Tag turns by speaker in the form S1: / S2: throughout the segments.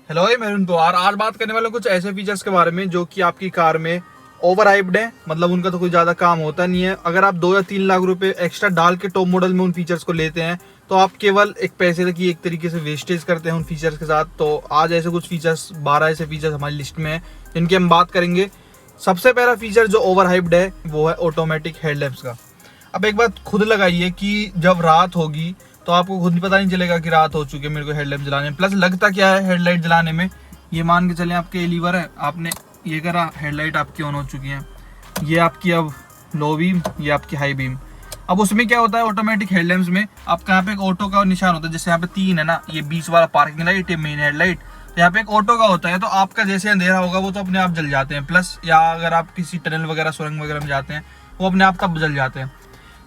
S1: Hello, मैं अरुण पवार। आज बात करने वाला हूं कुछ ऐसे फीचर्स के बारे में जो कि आपकी कार में ओवर हाइप्ड है। मतलब उनका तो कोई ज्यादा काम होता नहीं है। अगर आप 2 या 3 लाख रुपए एक्स्ट्रा डाल के टॉप मॉडल में उन फीचर्स को लेते हैं तो आप केवल एक पैसे की एक तरीके से वेस्टेज करते हैं उन फीचर्स के साथ। तो आज ऐसे कुछ फीचर्स 12 ऐसे फीचर्स हमारी लिस्ट में है जिनकी हम बात करेंगे। सबसे पहला फीचर जो ओवर हाइप्ड है वो है ऑटोमेटिक हेडलैम्प्स का। अब एक बात खुद लगाइए कि जब रात होगी तो आपको खुद भी पता नहीं चलेगा कि रात हो चुकी है मेरे को हेडलाइट जलाने में। प्लस लगता क्या है हेडलाइट जलाने में, ये मान के चले आपके लीवर है, आपने ये करा, हेडलाइट आपकी ऑन हो चुकी है। ये आपकी अब लो बीम, ये आपकी हाई बीम। अब उसमें क्या होता है ऑटोमेटिक हेडलैम्प्स में आपका यहाँ पे एक ऑटो का निशान होता है। जैसे यहाँ पे 3 है ना, ये 20 वाला पार्किंग लाइट, ये मेन हेडलाइट, यहाँ पे एक ऑटो का होता है। तो आपका जैसे अंधेरा होगा वो तो अपने आप जल जाते हैं। प्लस या अगर आप किसी टनल वगैरह सुरंग वगैरह में जाते हैं वो अपने आप तब जल जाते हैं।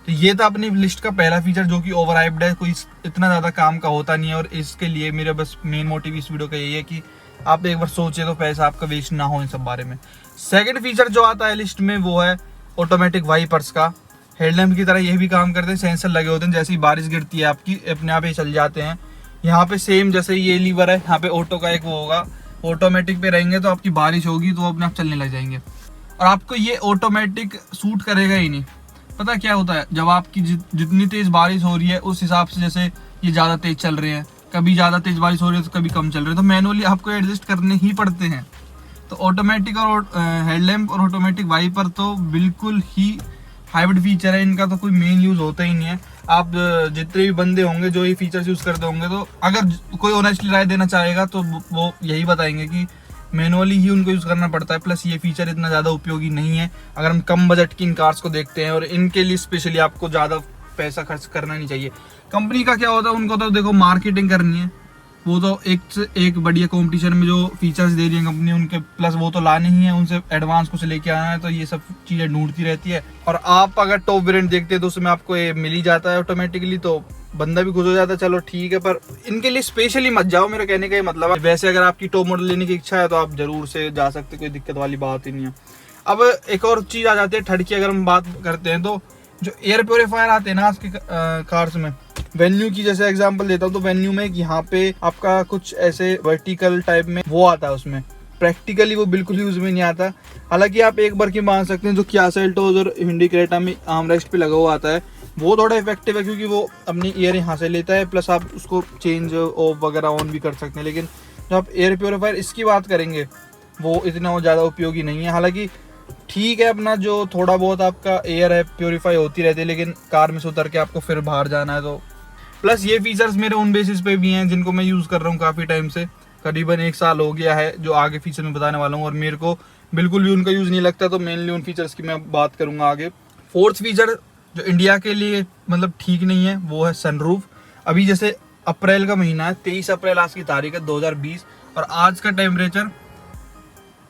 S1: तो ये था अपनी लिस्ट का पहला फीचर जो कि ओवर हाइप्ड है, कोई इतना ज़्यादा काम का होता नहीं है। और इसके लिए मेरा बस मेन मोटिव इस वीडियो का यही है कि आप एक बार सोचें तो पैसा आपका वेस्ट ना हो इन सब बारे में। सेकंड फीचर जो आता है लिस्ट में वो है ऑटोमेटिक वाइपर्स का। हेडलैम्प की तरह ये भी काम करते हैं, सेंसर लगे होते हैं, जैसे ही बारिश गिरती है आपकी अपने आप ही चल जाते हैं। यहाँ पे सेम जैसे ये लीवर है, यहाँ पे ऑटो का एक वो होगा, ऑटोमेटिक पे रहेंगे तो आपकी बारिश होगी तो वो अपने आप चलने लग जाएंगे। और आपको ये ऑटोमेटिक सूट करेगा ही नहीं। पता क्या होता है, जब आपकी जितनी तेज बारिश हो रही है उस हिसाब से, जैसे ये ज़्यादा तेज चल रहे हैं, कभी ज़्यादा तेज बारिश हो रही है तो कभी कम चल रहे हैं, तो मैनुअली आपको एडजस्ट करने ही पड़ते हैं। तो ऑटोमेटिक और हेडलैम्प और ऑटोमेटिक वाइपर तो बिल्कुल ही हाइब्रिड फीचर है, इनका तो कोई मेन यूज़ होता ही नहीं है। आप जितने भी बंदे होंगे जो ये फीचर्स यूज़ करते होंगे, तो अगर कोई ऑनेस्टली राय देना चाहेगा तो वो यही बताएंगे कि मैनुअली ही उनको यूज़ करना पड़ता है। प्लस ये फीचर इतना ज़्यादा उपयोगी नहीं है अगर हम कम बजट की इन कार्स को देखते हैं, और इनके लिए स्पेशली आपको ज़्यादा पैसा खर्च करना नहीं चाहिए। कंपनी का क्या होता है, उनको तो देखो मार्केटिंग करनी है, वो तो एक से एक बढ़िया कंपटीशन में जो फीचर्स दे रही है कंपनी उनके, प्लस वो तो लाने ही है, उनसे एडवांस कुछ लेके आना है, तो ये सब चीज़ें ढूंढती रहती है। और आप अगर टॉप वेरिएंट देखते हैं तो उसमें आपको ये मिल ही जाता है ऑटोमेटिकली, तो बंदा भी खुश हो जाता है, चलो ठीक है। पर इनके लिए स्पेशली मत जाओ, मेरा कहने का ये मतलब है। वैसे अगर आपकी टॉप मॉडल लेने की इच्छा है तो आप जरूर से जा सकते, कोई दिक्कत वाली बात ही नहीं है। अब एक और चीज़ आ जाती है थर्ड की, अगर हम बात करते हैं तो जो एयर प्योरीफायर आते हैं ना आज की कार्स में, वेन्यू की जैसे एग्जांपल देता हूँ, तो वेन्यू में यहाँ पे आपका कुछ ऐसे वर्टिकल टाइप में वो आता है, उसमें प्रैक्टिकली वो बिल्कुल यूज में नहीं आता। हालांकि आप एक बार की मान सकते हैं जो किया सेल्टोस और हिंडी क्रेटा में आर्मरेस्ट पे लगा हुआ आता है वो थोड़ा इफेक्टिव है, क्योंकि वो अपनी एयर यहाँ से लेता है, प्लस आप उसको चेंज ऑफ वगैरह ऑन भी कर सकते हैं। लेकिन जो आप एयर प्योरीफायर इसकी बात करेंगे वो इतना ज़्यादा उपयोगी नहीं है। हालांकि ठीक है, अपना जो थोड़ा बहुत आपका एयर है प्योरीफाई होती रहती है, लेकिन कार में से उतर के आपको फिर बाहर जाना है तो। प्लस ये फीचर्स मेरे उन बेसिस पे भी हैं जिनको मैं यूज़ कर रहा हूँ काफ़ी टाइम से, करीबन 1 साल हो गया है, जो आगे फीचर में बताने वाला हूँ, और मेरे को बिल्कुल भी उनका यूज़ नहीं लगता। तो मेनली उन फीचर्स की मैं बात करूँगा आगे। फोर्थ फीचर जो इंडिया के लिए मतलब ठीक नहीं है वो है सनरूफ। अभी जैसे अप्रैल का महीना है, 23 अप्रैल आज की तारीख है 2020, और आज का टेम्परेचर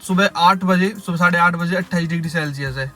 S1: सुबह 8 बजे, सुबह 8:30 बजे 28 डिग्री सेल्सियस है।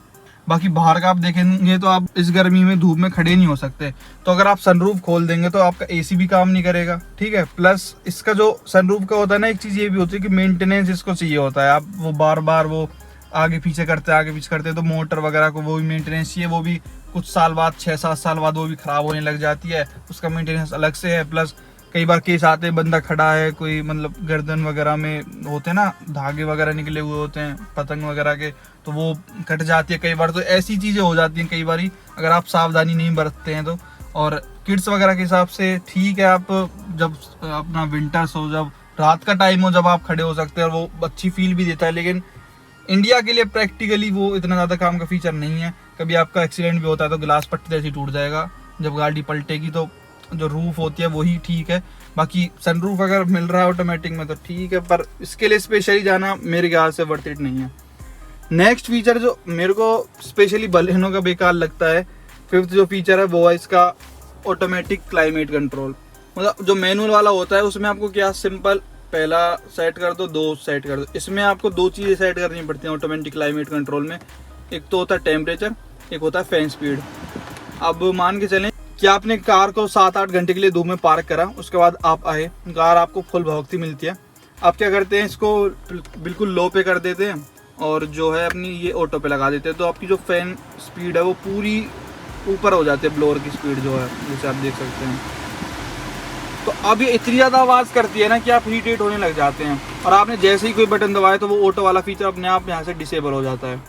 S1: बाकी बाहर का आप देखेंगे तो आप इस गर्मी में धूप में खड़े नहीं हो सकते। तो अगर आप सनरूफ खोल देंगे तो आपका एसी भी काम नहीं करेगा, ठीक है। प्लस इसका जो सनरूफ का होता है ना, एक चीज़ ये भी होती है कि मेंटेनेंस इसको चाहिए होता है। आप वो बार बार वो आगे पीछे करते तो मोटर वगैरह को वो भी मेंटेनेंस चाहिए, वो भी कुछ साल बाद 6-7 साल बाद वो भी ख़राब होने लग जाती है, उसका मेंटेनेंस अलग से है। प्लस कई बार केस आते हैं बंदा खड़ा है, कोई मतलब गर्दन वगैरह में होते हैं ना धागे वगैरह निकले हुए होते हैं पतंग वगैरह के, तो वो कट जाती है कई बार। तो ऐसी चीज़ें हो जाती हैं कई बार अगर आप सावधानी नहीं बरतते हैं तो। और किड्स वगैरह के हिसाब से ठीक है, आप जब अपना विंटर्स हो, जब रात का टाइम हो, जब आप खड़े हो सकते हैं और वो अच्छी फील भी देता है। लेकिन इंडिया के लिए प्रैक्टिकली वो इतना ज़्यादा काम का फीचर नहीं है। कभी आपका एक्सीडेंट भी होता है तो ग्लास पट्टी जैसी टूट जाएगा जब गाड़ी पलटेगी, तो जो रूफ होती है वही ठीक है। बाकी सनरूफ अगर मिल रहा है ऑटोमेटिक में तो ठीक है, पर इसके लिए स्पेशली जाना मेरे ख्याल से वर्थ इट नहीं है। नेक्स्ट फीचर जो मेरे को स्पेशली बलेनो का बेकार लगता है, फिफ्थ जो फीचर है वो है इसका ऑटोमेटिक क्लाइमेट कंट्रोल। मतलब जो मैनुअल वाला होता है उसमें आपको क्या सिंपल पहला सेट कर दो, 2 सेट कर दो। इसमें आपको 2 चीज़ें सेट करनी पड़ती हैं ऑटोमेटिक क्लाइमेट कंट्रोल में। एक तो होता है टेम्परेचर, एक होता है फैन स्पीड। अब मान के चलें कि आपने कार को 7-8 घंटे के लिए धूप में पार्क करा, उसके बाद आप आए, कार आपको फुल भौंकती मिलती है। आप क्या करते हैं, इसको बिल्कुल लो पे कर देते हैं और जो है अपनी ये ऑटो पे लगा देते हैं, तो आपकी जो फैन स्पीड है वो पूरी ऊपर हो जाती है, ब्लोअर की स्पीड जो है, जैसे आप देख सकते हैं। तो अब ये इतनी ज़्यादा आवाज़ करती है ना कि आप इरिटेट होने लग जाते हैं। और आपने जैसे ही कोई बटन दबाया तो वो ऑटो वाला फीचर अपने आप यहाँ से डिसेबल हो जाता है।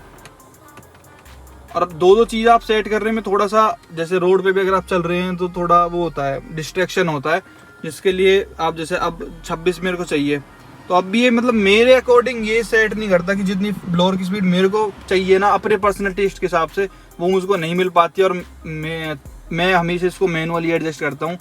S1: और अब दो चीज़ आप सेट करने में थोड़ा सा, जैसे रोड पे भी अगर आप चल रहे हैं तो थोड़ा वो होता है, डिस्ट्रैक्शन होता है, जिसके लिए आप जैसे अब 26 मेरे को चाहिए, तो अब भी ये मतलब मेरे अकॉर्डिंग ये सेट नहीं करता कि जितनी ब्लोअर की स्पीड मेरे को चाहिए ना अपने पर्सनल टेस्ट के हिसाब से, वो मुझको नहीं मिल पाती। और मैं हमेशा इसको मैनुअली एडजस्ट करता हूँ।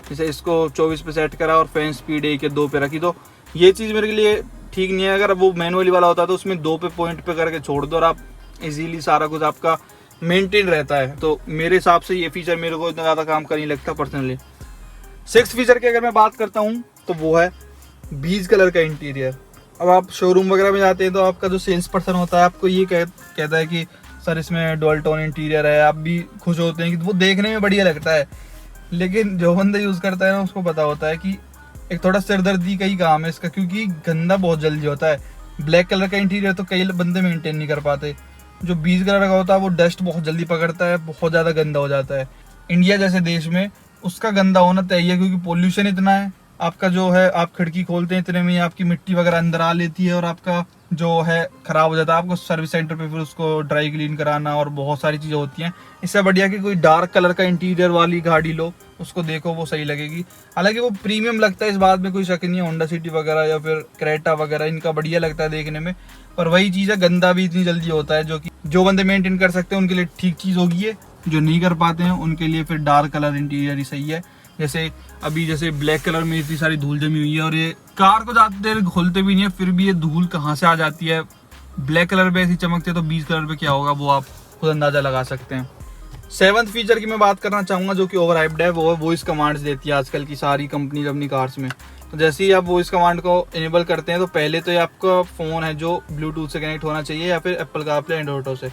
S1: जैसे इसको 24 पे सेट करा और फैन स्पीड 1 या 2 पे रखी, तो ये चीज़ मेरे लिए ठीक नहीं है। अगर वो मैनुअली वाला होता तो उसमें 2 पे पॉइंट पे करके छोड़ दो और आप इजीली सारा कुछ आपका मेंटेन रहता है। तो मेरे हिसाब से ये फीचर मेरे को इतना ज़्यादा काम का नहीं लगता पर्सनली। 6th फीचर की अगर मैं बात करता हूँ तो वो है बीज कलर का इंटीरियर। अब आप शोरूम वगैरह में जाते हैं तो आपका जो सेल्स पर्सन होता है आपको ये कहता है कि सर इसमें डुअल टोन इंटीरियर है, आप भी खुश होते हैं कि वो देखने में बढ़िया लगता है। लेकिन जो बंदा यूज़ करता है ना उसको पता होता है कि एक थोड़ा सिरदर्दी का ही काम है इसका, क्योंकि गंदा बहुत जल्दी होता है। ब्लैक कलर का इंटीरियर तो कई बंदे मेंटेन नहीं कर पाते, जो बीज कलर का होता है वो डस्ट बहुत जल्दी पकड़ता है, बहुत ज़्यादा गंदा हो जाता है। इंडिया जैसे देश में उसका गंदा होना तय है, क्योंकि पोल्यूशन इतना है। आपका जो है आप खिड़की खोलते हैं इतने में आपकी मिट्टी वगैरह अंदर आ लेती है और आपका जो है ख़राब हो जाता है। आपको सर्विस सेंटर पे फिर उसको ड्राई क्लीन कराना और बहुत सारी चीज़ें होती हैं। इससे बढ़िया कि कोई डार्क कलर का इंटीरियर वाली गाड़ी लो, उसको देखो वो सही लगेगी। हालांकि वो प्रीमियम लगता है, इस बात में कोई शक नहीं है। होंडा सिटी वगैरह या फिर क्रेटा वगैरह इनका बढ़िया लगता है देखने में, पर वही चीज़ है गंदा भी इतनी जल्दी होता है, जो कि जो बंदे मेंटेन कर सकते हैं उनके लिए ठीक चीज़ होगी ये, जो नहीं कर पाते हैं उनके लिए फिर डार्क कलर इंटीरियर ही सही है। जैसे अभी जैसे ब्लैक कलर में इतनी सारी धूल जमी हुई है और ये कार को ज़्यादा देर खोलते भी नहीं है, फिर भी ये धूल कहाँ से आ जाती है। ब्लैक कलर पे ऐसी चमकती है तो बीज कलर पे क्या होगा वो आप खुद अंदाज़ा लगा सकते हैं। 7th फीचर की मैं बात करना चाहूँगा जो कि ओवर हाइप्ड है, वो है वॉइस कमांड्स देती है आजकल की सारी कंपनीज अपनी कार्स में। तो जैसे ही आप वॉइस कमांड को इनेबल करते हैं तो पहले तो ये आपका फ़ोन है जो ब्लूटूथ से कनेक्ट होना चाहिए या फिर एप्पल कारप्ले एंड्रॉइड ऑटो से,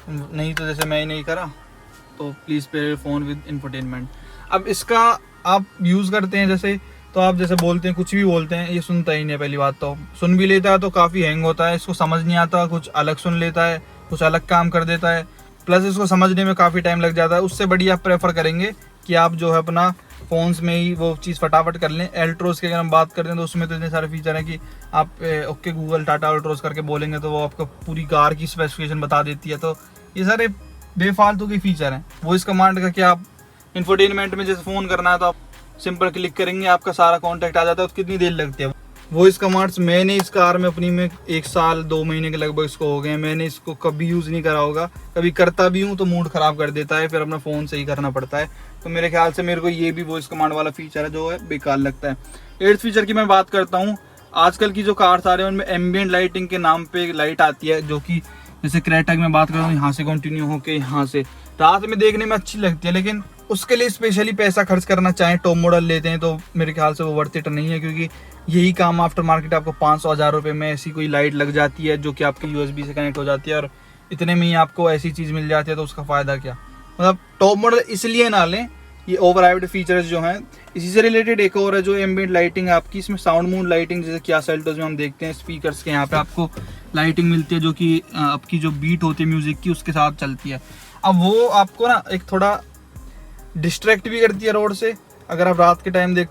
S1: नहीं तो जैसे मैं ही नहीं करा तो please pair phone with infotainment. अब इसका आप यूज़ करते हैं जैसे, तो आप जैसे बोलते हैं कुछ भी बोलते हैं ये सुनता ही नहीं है। पहली बात तो सुन भी लेता है तो काफ़ी हैंग होता है, इसको समझ नहीं आता, कुछ अलग सुन लेता है, कुछ अलग काम कर देता है, प्लस इसको समझने में काफ़ी टाइम लग जाता है। उससे बढ़िया आप प्रेफर करेंगे कि आप जो है अपना फ़ोन्स में ही वो चीज़ फटाफट कर लें। एल्ट्रोस की अगर हम बात करते हैं तो उसमें तो इतने सारे फीचर हैं कि आप ओके गूगल टाटा एल्ट्रोस करके बोलेंगे तो वो आपको पूरी कार की स्पेसिफिकेशन बता देती है। तो ये सारे बेफालतू के फीचर हैं। वॉइस कमांड का क्या, आप इंफोटेनमेंट में जैसे फ़ोन करना है तो आप सिंपल क्लिक करेंगे, आपका सारा कॉन्टैक्ट आ जाता है। तो कितनी देर लगती है वॉइस कमांड्स। मैंने इस कार में अपनी में 1 साल 2 महीने के लगभग इसको हो गए, मैंने इसको कभी यूज़ नहीं करा होगा। कभी करता भी हूँ तो मूड ख़राब कर देता है, फिर अपना फ़ोन से ही करना पड़ता है। तो मेरे ख्याल से मेरे को ये भी वॉइस कमांड वाला फीचर है जो है बेकार लगता है। 8th फीचर की मैं बात करता हूँ। आजकल की जो कार्स आ रहे हैं उनमें एम्बियंट लाइटिंग के नाम पे लाइट आती है, जो कि जैसे क्रेटा की मैं बात कर रहा हूँ यहाँ से कंटिन्यू होकर यहाँ से रात में देखने में अच्छी लगती है, लेकिन उसके लिए स्पेशली पैसा खर्च करना चाहें टॉप मॉडल लेते हैं तो मेरे ख्याल से वो वर्थ इट नहीं है, क्योंकि यही काम आफ्टर मार्केट आपको 500-1000 रुपये में ऐसी कोई लाइट लग जाती है जो कि आपकी USB से कनेक्ट हो जाती है और इतने में ही आपको ऐसी चीज़ मिल जाती है। तो उसका फ़ायदा क्या, मतलब टॉप मॉडल इसलिए ना लें। ये ओवर हाइप्ड फीचर्स जो हैं, इसी से रिलेटेड एक और है जो एम्बिएंट लाइटिंग आपकी, इसमें साउंड मूड लाइटिंग जैसे किया सेल्टोस में हम देखते हैं स्पीकर्स के यहाँ पे आपको लाइटिंग मिलती है जो कि आपकी जो बीट होती है म्यूज़िक की उसके साथ चलती है। अब वो आपको ना एक थोड़ा डिस्ट्रैक्ट भी करती है रोड से अगर आप रात के टाइम देख।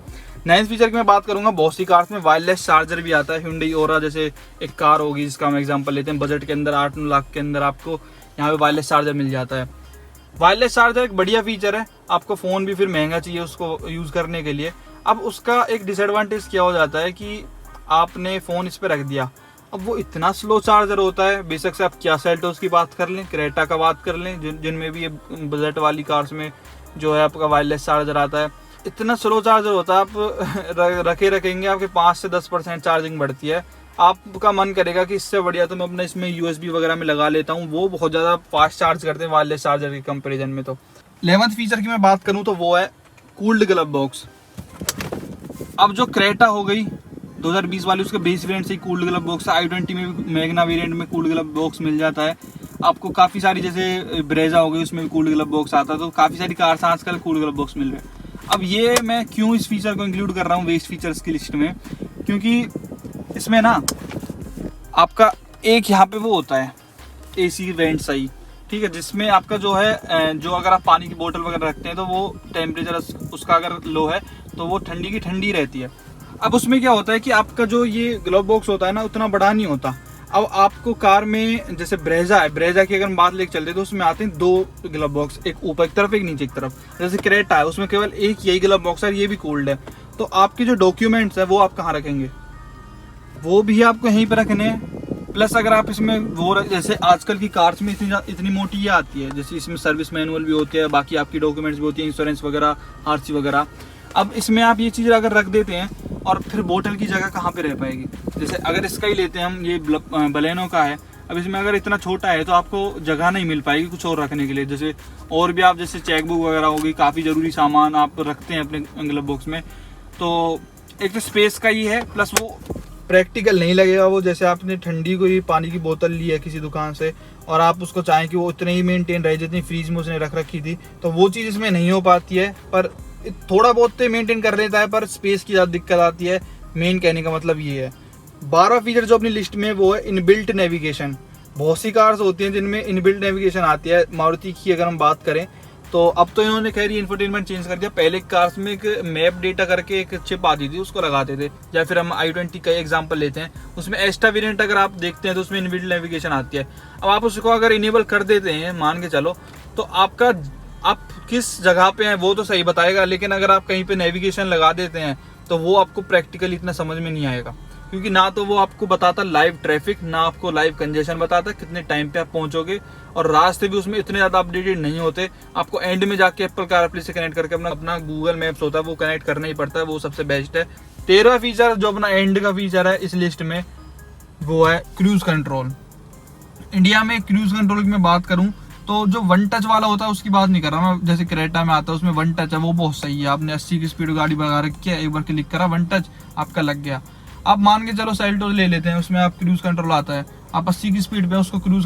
S1: 9th फीचर की मैं बात करूंगा, बहुत सी कार्स में वायरलेस चार्जर भी आता है। Hyundai Aura जैसे एक कार होगी जिसका हम एग्जांपल लेते हैं, बजट के अंदर 8-9 लाख के अंदर आपको यहाँ पे वायरलेस चार्जर मिल जाता है। वायरलेस चार्जर एक बढ़िया फीचर है, आपको फ़ोन भी फिर महंगा चाहिए उसको यूज़ करने के लिए। अब उसका एक डिसएडवांटेज क्या हो जाता है कि आपने फ़ोन इस पर रख दिया, अब वो इतना स्लो चार्जर होता है। बेशक से आप क्या सेल्टोस की बात कर लें, क्रेटा का बात कर लें, जिनमें भी ये बजट वाली कार्स में जो है आपका वायरलेस चार्जर आता है, इतना स्लो चार्जर होता है। आप रखेंगे आपके 5 से 10% चार्जिंग बढ़ती है। आपका मन करेगा कि इससे बढ़िया तो मैं अपना इसमें USB वगैरह में लगा लेता हूँ, वो बहुत ज़्यादा फास्ट चार्ज करते हैं वायरलेस चार्जर के कंपैरिजन में। तो 11th फीचर की मैं बात करूँ तो वो है कूल्ड ग्लव बॉक्स। अब जो क्रेटा हो गई 2020 वाली, उसके बेस वेरिएंट से कूल्ड ग्लव बॉक्स, i20 में भी मैग्ना वेरिएंट में कूल्ड ग्लव बॉक्स मिल जाता है आपको। काफ़ी सारी जैसे ब्रेजा हो गई उसमें कूल्ड ग्लव बॉक्स आता है, तो काफ़ी सारी कार्स आजकल कूल्ड ग्लव बॉक्स मिल रहे हैं। अब ये मैं क्यों इस फीचर को इंक्लूड कर रहा हूँ वेस्ट फीचर्स की लिस्ट में, क्योंकि इसमें ना आपका एक यहाँ पे वो होता है AC वेंट सही, ठीक है, जिसमें आपका जो है जो अगर आप पानी की बोतल वगैरह रखते हैं तो वो टेम्परेचर उसका अगर लो है तो वो ठंडी की ठंडी रहती है। अब उसमें क्या होता है कि आपका जो ये ग्लव बॉक्स होता है ना, उतना बड़ा नहीं होता। अब आपको कार में जैसे ब्रेजा है, ब्रेजा की अगर हम बात लेके चलते हैं तो उसमें आते हैं 2 ग्लव बॉक्स, एक ऊपर की तरफ एक नीचे की तरफ। जैसे क्रेटा है उसमें केवल एक यही ग्लव बॉक्स है, ये भी कूल्ड है। तो आपके जो डॉक्यूमेंट्स है वो आप कहाँ रखेंगे, वो भी आपको यहीं पर रखने हैं। प्लस अगर आप इसमें वो जैसे आजकल की कार्स में इतनी मोटी ये आती है, जैसे इसमें सर्विस मैनुअल भी होती है, बाकी आपकी डॉक्यूमेंट्स भी होती है, इंश्योरेंस वगैरह, आरसी वगैरह। अब इसमें आप ये चीज़ अगर रख देते हैं और फिर बोतल की जगह कहाँ पे रह पाएगी। जैसे अगर इसका ही लेते हैं हम, ये बलेनो का है, अब इसमें अगर इतना छोटा है तो आपको जगह नहीं मिल पाएगी कुछ और रखने के लिए। जैसे और भी आप जैसे चेकबुक वगैरह होगी, काफ़ी ज़रूरी सामान आप रखते हैं अपने ग्लव बॉक्स में, तो एक तो स्पेस का ही है, प्लस वो प्रैक्टिकल नहीं लगेगा। वो जैसे आपने ठंडी कोई पानी की बोतल ली है किसी दुकान से और आप उसको चाहें कि वो उतने ही मेंटेन रहे जितनी फ्रीज में उसने रख रखी थी, तो वो चीज़ इसमें नहीं हो पाती है। पर थोड़ा बहुत तो मेंटेन कर लेता है, पर स्पेस की ज़्यादा दिक्कत आती है। मेन कहने का मतलब ये है। 12वां फीचर जो अपनी लिस्ट में वो है इनबिल्ट नेविगेशन। बहुत सी कार्स होती हैं जिनमें इनबिल्ट नेविगेशन आती है। मारुति की अगर हम बात करें तो अब तो इन्होंने खैर इंफोटेनमेंट चेंज कर दिया। पहले कार्स में एक मैप डेटा करके एक चिप आती थी, उसको लगाते थे। या फिर हम i20 का एग्जांपल लेते हैं, उसमें एक्स्ट्रा वेरिएंट अगर आप देखते हैं तो उसमें इनबिल्ट नेविगेशन आती है। अब आप उसको अगर इनेबल कर देते हैं, मान के चलो, तो आपका आप किस जगह पे हैं वो तो सही बताएगा, लेकिन अगर आप कहीं पे नेविगेशन लगा देते हैं तो वो आपको प्रैक्टिकली इतना समझ में नहीं आएगा, क्योंकि ना तो वो आपको बताता लाइव ट्रैफिक, ना आपको लाइव कंजेशन बताता कितने टाइम पे आप पहुंचोगे, और रास्ते भी उसमें इतने ज़्यादा अपडेटेड नहीं होते। आपको एंड में जाके एप्पल कारप्ले से कनेक्ट करके अपना गूगल मैप्स होता है वो कनेक्ट करना ही पड़ता है, वो सबसे बेस्ट है। 13वां फीचर जो अपना एंड का फीचर है इस लिस्ट में, वो है क्रूज कंट्रोल। इंडिया में क्रूज कंट्रोल की मैं बात करूँ तो जो 1 टच वाला होता है उसकी बात नहीं कर रहा मैं। जैसे क्रेटा में आता है उसमें 1 टच है, वो बहुत सही है। आपने 80 की स्पीड गाड़ी बढ़ा रखी है, एक बार क्लिक करा 1 टच आपका लग गया। आप मान के चलो सेल्टो ले लेते हैं, उसमें आप क्रूज कंट्रोल आता है। आप 80 की स्पीड पे उसको क्रूज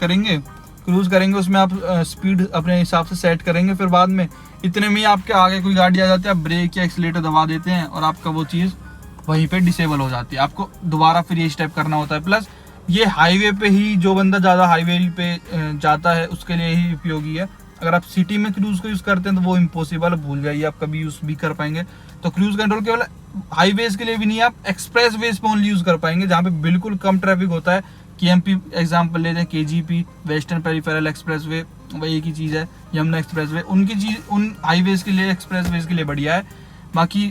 S1: करेंगे, उसमें आप स्पीड अपने हिसाब से सेट करेंगे। फिर बाद में इतने में ही आपके आगे कोई गाड़ी आ जाती है, आप ब्रेक या एक्सीलेटर दबा देते हैं और आपका वो चीज़ वहीं पे डिसेबल हो जाती है। आपको दोबारा फिर ये स्टेप करना होता है। प्लस ये हाईवे पे ही, जो बंदा ज़्यादा हाईवे पे जाता है उसके लिए ही उपयोगी है। अगर आप सिटी में क्रूज को यूज़ करते हैं तो वो इम्पॉसिबल है, भूल जाइए आप कभी यूज़ भी कर पाएंगे। तो क्रूज कंट्रोल केवल हाईवेज के लिए भी नहीं, आप एक्सप्रेस वेज पे ओनली यूज़ कर पाएंगे, जहाँ पे बिल्कुल कम ट्रैफिक होता है। KMP एग्जाम्पल लेते हैं, KGP western peripheral express way, वही एक ही चीज़ है। यमुना एक्सप्रेस वे उनकी चीज़ उन हाईवेज के लिए, एक्सप्रेस वेज के लिए बढ़िया है। बाकी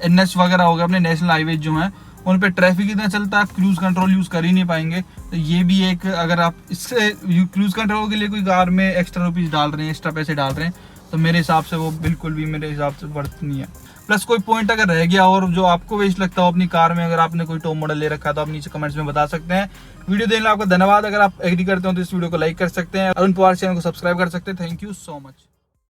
S1: NH वगैरह हो गए, अपने नेशनल हाईवेज जो हैं उन पे ट्रैफिक इतना चलता है, आप क्रूज कंट्रोल यूज़ कर ही नहीं पाएंगे। तो ये भी एक, अगर आप इससे क्रूज कंट्रोल के लिए कोई कार में एक्स्ट्रा रुपीज़ डाल रहे हैं, एक्स्ट्रा पैसे डाल रहे हैं, तो मेरे हिसाब से वो बिल्कुल भी मेरे हिसाब से वर्थ नहीं है। प्लस कोई पॉइंट अगर रह गया और जो आपको वेस्ट लगता हो अपनी कार में, अगर आपने कोई टॉप मॉडल ले रखा है तो आप नीचे कमेंट्स में बता सकते हैं। वीडियो देने में आपका धन्यवाद। अगर आप एग्री करते हो तो इस वीडियो को लाइक कर सकते हैं, अरुण पवार चैनल को सब्सक्राइब कर सकते हैं। Thank you so much.